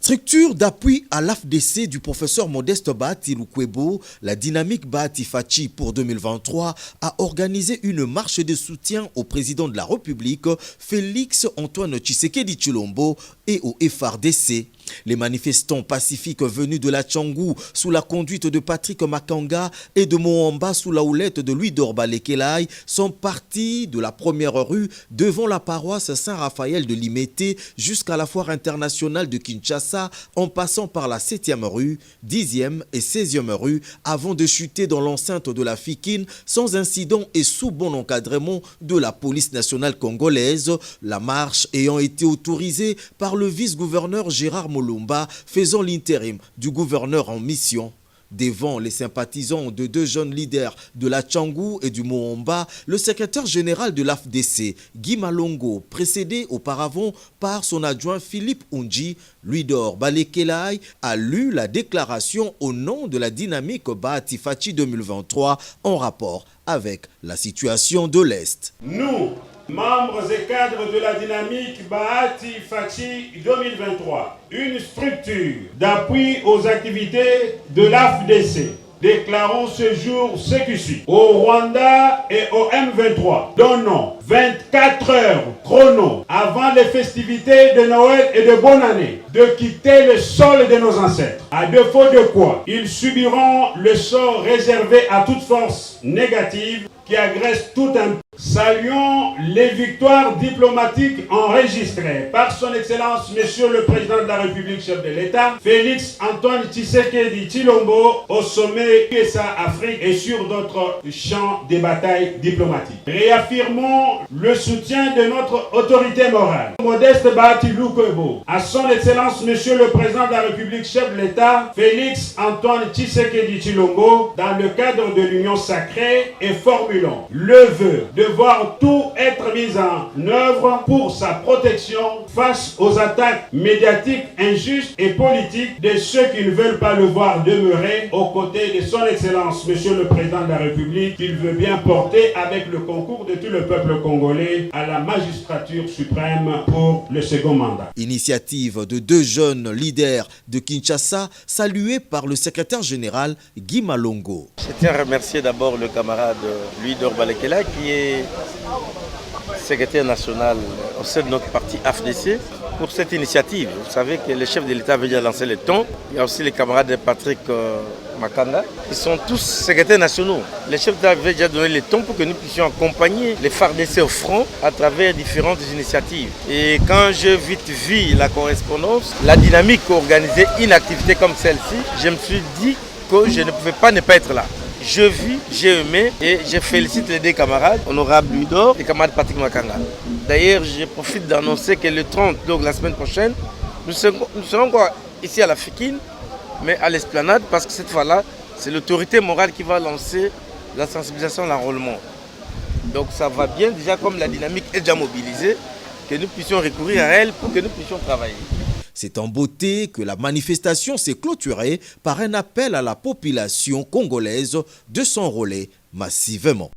Structure d'appui à l'AFDC du professeur Modeste Bahati Lukwebo, la dynamique Bahati Fachi pour 2023 a organisé une marche de soutien au président de la République, Félix Antoine Tshisekedi Tshilombo, et au FARDC. Les manifestants pacifiques venus de la Tchangou sous la conduite de Patrick Makanga et de Moamba sous la houlette de Louis Dorbalé-Kelai sont partis de la première rue devant la paroisse Saint-Raphaël de Limete jusqu'à la foire internationale de Kinshasa en passant par la 7e rue, 10e et 16e rue avant de chuter dans l'enceinte de la Fikine sans incident et sous bon encadrement de la police nationale congolaise, la marche ayant été autorisée par le vice-gouverneur Gérard Molumba faisant l'intérim du gouverneur en mission. Devant les sympathisants de deux jeunes leaders de la Tchangou et du Moamba, le secrétaire général de l'AFDC, Guy Malongo, précédé auparavant par son adjoint Philippe Unji, Louis Dorbalé-Kelai, a lu la déclaration au nom de la dynamique Bahati Fachi 2023 en rapport avec la situation de l'Est. Nous, membres et cadres de la dynamique Bahati Fachi 2023, une structure d'appui aux activités de l'AFDC, déclarons ce jour ce qui suit. Au Rwanda et au M23, donnons 24 heures chrono avant les festivités de Noël et de bonne année de quitter le sol de nos ancêtres. À défaut de quoi, ils subiront le sort réservé à toute force négative qui agresse tout un. Saluons les victoires diplomatiques enregistrées par son Excellence Monsieur le Président de la République, chef de l'État, Félix Antoine Tshisekedi Tshilombo, au sommet USA Afrique et sur d'autres champs de bataille diplomatiques. Réaffirmons le soutien de notre autorité morale, Modeste Bahati Lukwebo, à son Excellence Monsieur le Président de la République, chef de l'État, Félix Antoine Tshisekedi Tshilombo, dans le cadre de l'Union sacrée, et formulons le vœu de voir tout être mis en œuvre pour sa protection face aux attaques médiatiques injustes et politiques de ceux qui ne veulent pas le voir demeurer aux côtés de son Excellence Monsieur le Président de la République, qu'il veut bien porter avec le concours de tout le peuple congolais à la magistrature suprême pour le second mandat. Initiative de deux jeunes leaders de Kinshasa, saluée par le secrétaire général Guy Malongo. Je tiens à remercier d'abord le camarade Louis Dorbalé-Kelai qui est secrétaire national au sein de notre parti AFDC pour cette initiative. Vous savez que le chef de l'État veut déjà lancer le ton. Il y a aussi les camarades de Patrick Makanga. Ils sont tous secrétaires nationaux. Le chef de l'État veut déjà donner le ton pour que nous puissions accompagner les FARDC au front à travers différentes initiatives. Et quand je vite vu la correspondance, la dynamique organisée une activité comme celle-ci, je me suis dit que je ne pouvais pas ne pas être là. Je vis, j'ai aimé et je félicite les deux camarades, honorable Louis Dor et camarade Patrick Makanga. D'ailleurs, je profite d'annoncer que le 30, donc la semaine prochaine, nous serons encore ici à la Fikine, mais à l'esplanade, parce que cette fois-là, c'est l'autorité morale qui va lancer la sensibilisation à l'enrôlement. Donc ça va bien, déjà comme la dynamique est déjà mobilisée, que nous puissions recourir à elle pour que nous puissions travailler. C'est en beauté que la manifestation s'est clôturée par un appel à la population congolaise de s'enrôler massivement.